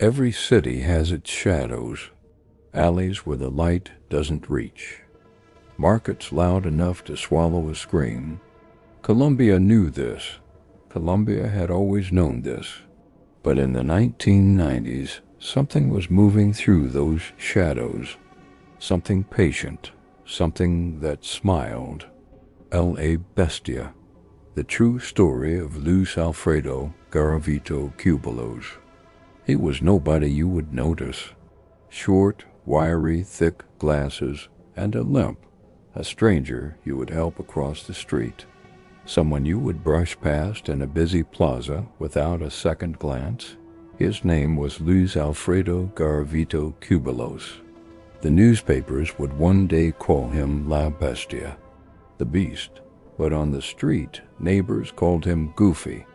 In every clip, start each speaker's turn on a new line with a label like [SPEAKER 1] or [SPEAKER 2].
[SPEAKER 1] Every city has its shadows, alleys where the light doesn't reach, markets loud enough to swallow a scream. Colombia knew this. Colombia had always known this. But in the 1990s, something was moving through those shadows. Something patient, something that smiled. L.A. Bestia, the true story of Luis Alfredo Garavito Cubillos. He was nobody you would notice. Short, wiry, thick glasses, and a limp. A stranger you would help across the street. Someone you would brush past in a busy plaza without a second glance. His name was Luis Alfredo Garavito Cubillos. The newspapers would one day call him La Bestia, the beast, but on the street, neighbors called him Goofy,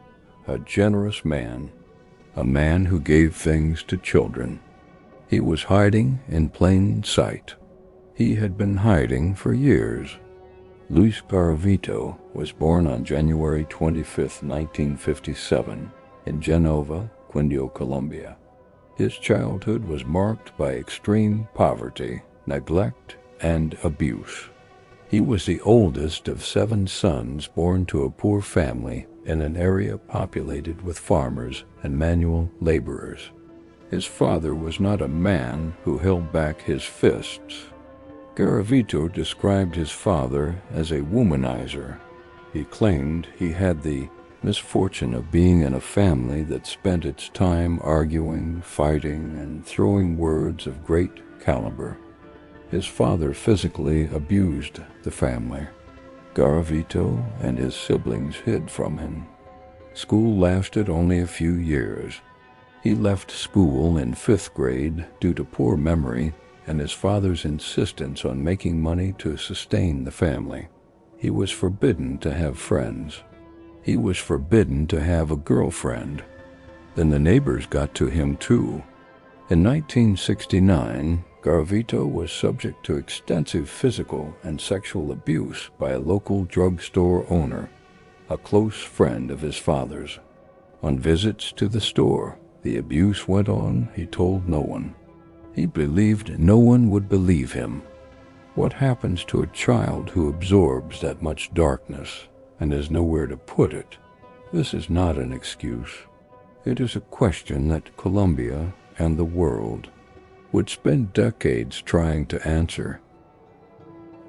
[SPEAKER 1] a generous man, a man who gave things to children. He was hiding in plain sight. He had been hiding for years. Luis Garavito was born on January 25, 1957, in Genova, Quindío, Colombia. His childhood was marked by extreme poverty, neglect, and abuse. He was the oldest of 7 sons born to a poor family in an area populated with farmers and manual laborers. His father was not a man who held back his fists. Garavito described his father as a womanizer. He claimed he had the misfortune of being in a family that spent its time arguing, fighting, and throwing words of great caliber. His father physically abused the family. Garavito and his siblings hid from him. School lasted only a few years. He left school in 5th grade due to poor memory and his father's insistence on making money to sustain the family. He was forbidden to have friends. He was forbidden to have a girlfriend. Then the neighbors got to him too. In 1969, Garavito was subject to extensive physical and sexual abuse by a local drugstore owner, a close friend of his father's. On visits to the store, the abuse went on, he told no one. He believed no one would believe him. What happens to a child who absorbs that much darkness and has nowhere to put it? This is not an excuse. It is a question that Colombia and the world would spend decades trying to answer.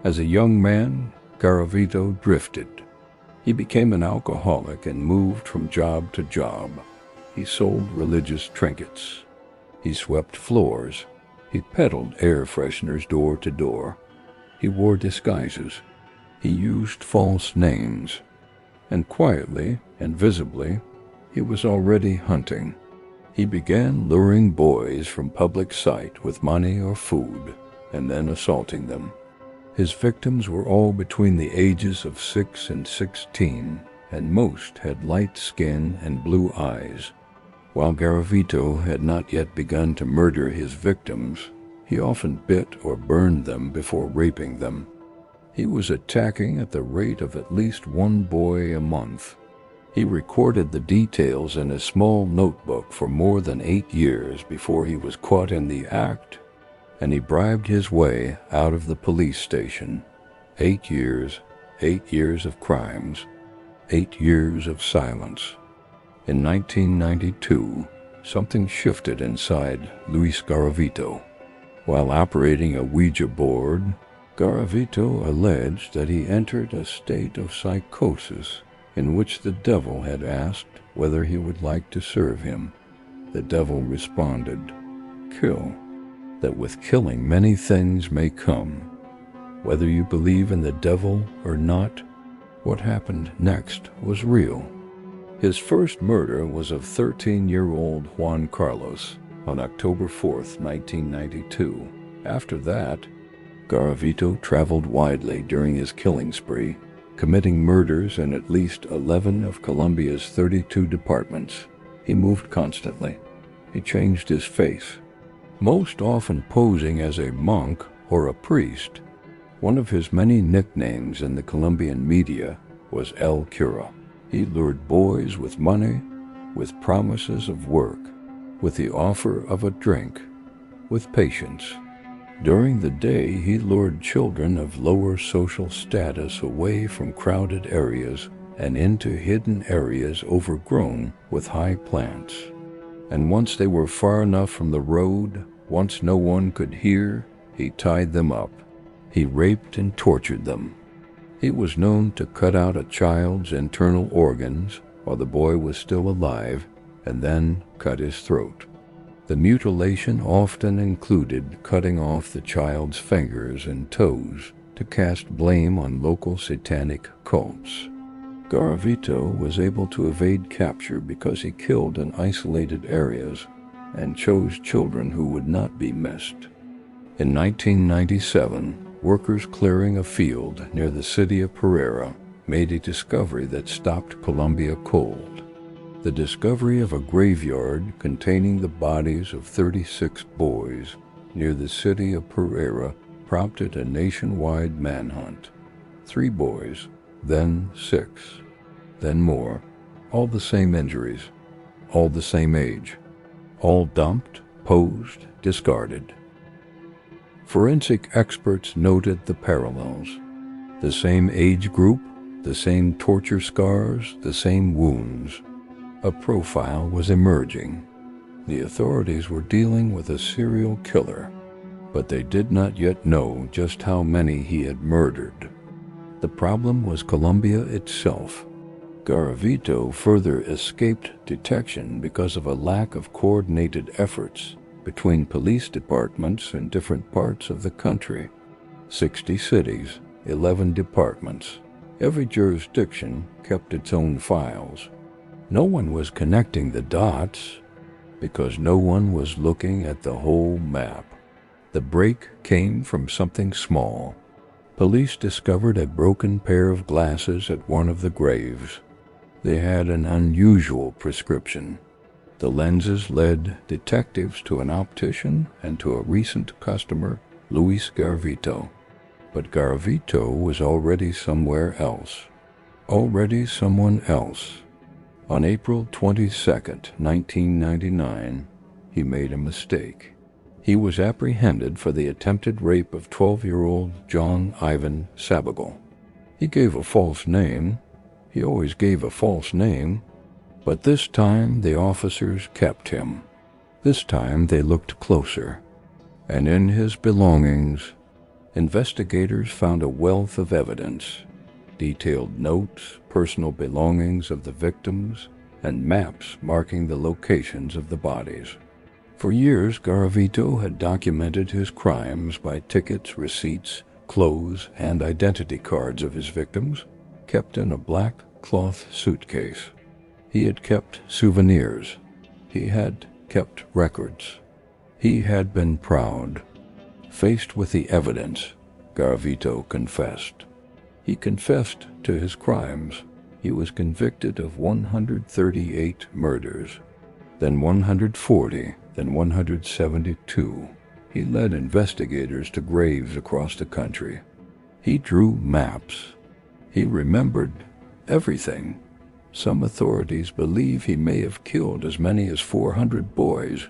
[SPEAKER 1] As a young man, Garavito drifted. He became an alcoholic and moved from job to job. He sold religious trinkets. He swept floors. He peddled air fresheners door to door. He wore disguises. He used false names. And quietly and visibly, he was already hunting. He began luring boys from public sight with money or food, and then assaulting them. His victims were all between the ages of 6 and 16, and most had light skin and blue eyes. While Garavito had not yet begun to murder his victims, he often bit or burned them before raping them. He was attacking at the rate of at least 1 boy a month. He recorded the details in a small notebook for more than 8 years before he was caught in the act, and he bribed his way out of the police station. 8 years, 8 years of crimes, 8 years of silence. In 1992, something shifted inside Luis Garavito. While operating a Ouija board, Garavito alleged that he entered a state of psychosis in which the devil had asked whether he would like to serve him. The devil responded, "Kill, that with killing many things may come." Whether you believe in the devil or not, what happened next was real. His first murder was of 13-year-old Juan Carlos on October 4, 1992. After that, Garavito traveled widely during his killing spree, committing murders in at least 11 of Colombia's 32 departments. He moved constantly. He changed his face, most often posing as a monk or a priest. One of his many nicknames in the Colombian media was El Cura. He lured boys with money, with promises of work. with the offer of a drink, with patience. During the day, he lured children of lower social status away from crowded areas and into hidden areas overgrown with high plants. And once they were far enough from the road, once no one could hear, he tied them up. He raped and tortured them. He was known to cut out a child's internal organs while the boy was still alive and then cut his throat. The mutilation often included cutting off the child's fingers and toes to cast blame on local satanic cults. Garavito was able to evade capture because he killed in isolated areas and chose children who would not be missed. In 1997, workers clearing a field near the city of Pereira made a discovery that stopped Colombia cold. The discovery of a graveyard containing the bodies of 36 boys near the city of Pereira prompted a nationwide manhunt. 3 boys, then 6, then more, all the same injuries, all the same age, all dumped, posed, discarded. Forensic experts noted the parallels. The same age group, the same torture scars, the same wounds. A profile was emerging. The authorities were dealing with a serial killer, but they did not yet know just how many he had murdered. The problem was Colombia itself. Garavito further escaped detection because of a lack of coordinated efforts between police departments in different parts of the country. 60 cities, 11 departments. Every jurisdiction kept its own files. No one was connecting the dots because no one was looking at the whole map. The break came from something small. Police discovered a broken pair of glasses at one of the graves. They had an unusual prescription. The lenses led detectives to an optician and to a recent customer, Luis Garavito. But Garavito was already somewhere else. Already someone else. On April 22, 1999, he made a mistake. He was apprehended for the attempted rape of 12-year-old John Ivan Sabagal. He gave a false name. He always gave a false name. But this time the officers kept him. This time they looked closer. And in his belongings, investigators found a wealth of evidence. Detailed notes, personal belongings of the victims, and maps marking the locations of the bodies. For years, Garavito had documented his crimes by tickets, receipts, clothes, and identity cards of his victims, kept in a black cloth suitcase. He had kept souvenirs. He had kept records. He had been proud. Faced with the evidence, Garavito confessed. He confessed to his crimes. He was convicted of 138 murders, then 140, then 172. He led investigators to graves across the country. He drew maps. He remembered everything. Some authorities believe he may have killed as many as 400 boys.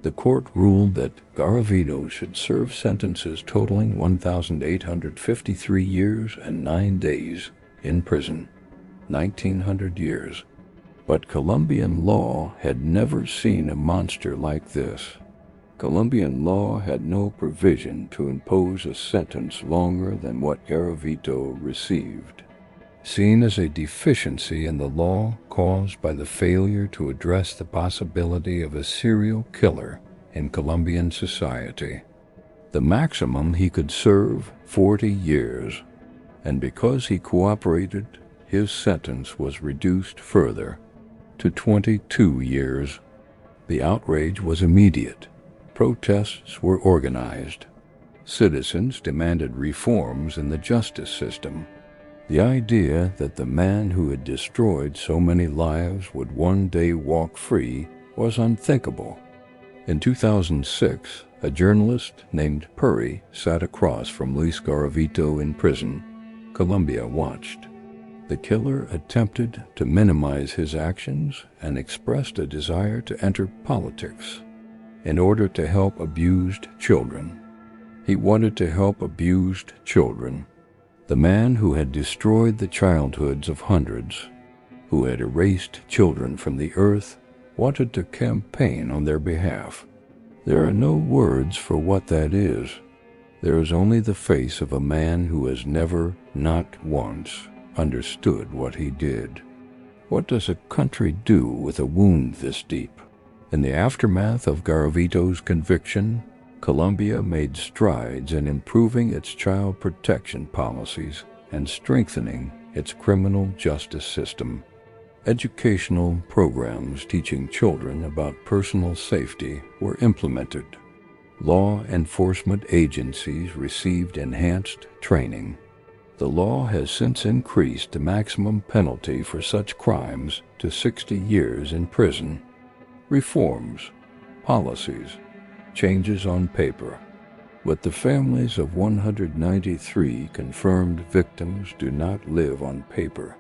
[SPEAKER 1] The court ruled that Garavito should serve sentences totaling 1,853 years and 9 days in prison, 1,900 years. But Colombian law had never seen a monster like this. Colombian law had no provision to impose a sentence longer than what Garavito received. Seen as a deficiency in the law caused by the failure to address the possibility of a serial killer in Colombian society. The maximum he could serve, 40 years, and because he cooperated, his sentence was reduced further to 22 years. The outrage was immediate. Protests were organized. Citizens demanded reforms in the justice system. The idea that the man who had destroyed so many lives would one day walk free was unthinkable. In 2006, a journalist named Puri sat across from Luis Garavito in prison. Colombia watched. The killer attempted to minimize his actions and expressed a desire to enter politics in order to help abused children. He wanted to help abused children. The man who had destroyed the childhoods of hundreds, who had erased children from the earth, wanted to campaign on their behalf. There are no words for what that is. There is only the face of a man who has never, not once, understood what he did. What does a country do with a wound this deep? In the aftermath of Garavito's conviction, Colombia made strides in improving its child protection policies and strengthening its criminal justice system. Educational programs teaching children about personal safety were implemented. Law enforcement agencies received enhanced training. The law has since increased the maximum penalty for such crimes to 60 years in prison. Reforms, policies, changes on paper. But the families of 193 confirmed victims do not live on paper.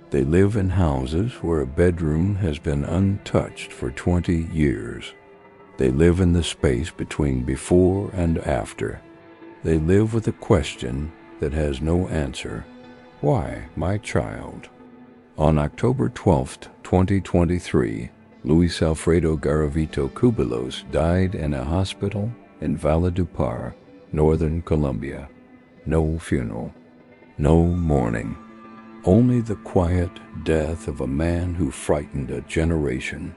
[SPEAKER 1] They live in houses where a bedroom has been untouched for 20 years. They live in the space between before and after. They live with a question that has no answer. Why, my child? On October 12, 2023, Luis Alfredo Garavito Cubillos died in a hospital in Valledupar, northern Colombia. No funeral, no mourning. Only the quiet death of a man who frightened a generation.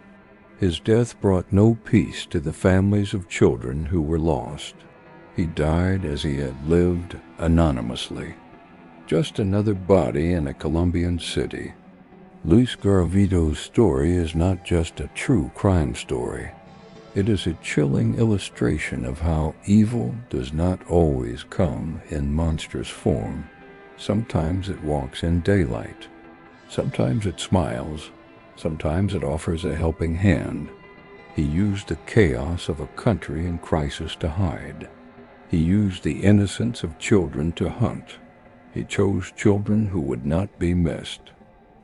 [SPEAKER 1] His death brought no peace to the families of children who were lost. He died as he had lived, anonymously. Just another body in a Colombian city. Luis Garavito's story is not just a true crime story. It is a chilling illustration of how evil does not always come in monstrous form. Sometimes it walks in daylight. Sometimes it smiles. Sometimes it offers a helping hand. He used the chaos of a country in crisis to hide. He used the innocence of children to hunt. He chose children who would not be missed.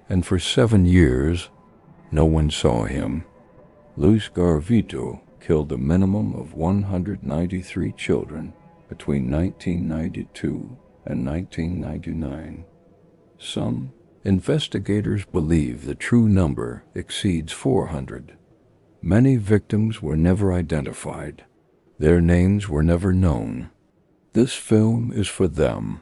[SPEAKER 1] And for 7 years, no one saw him. Luis Garavito killed a minimum of 193 children between 1992 and 1999. Some investigators believe the true number exceeds 400. Many victims were never identified. Their names were never known. This film is for them.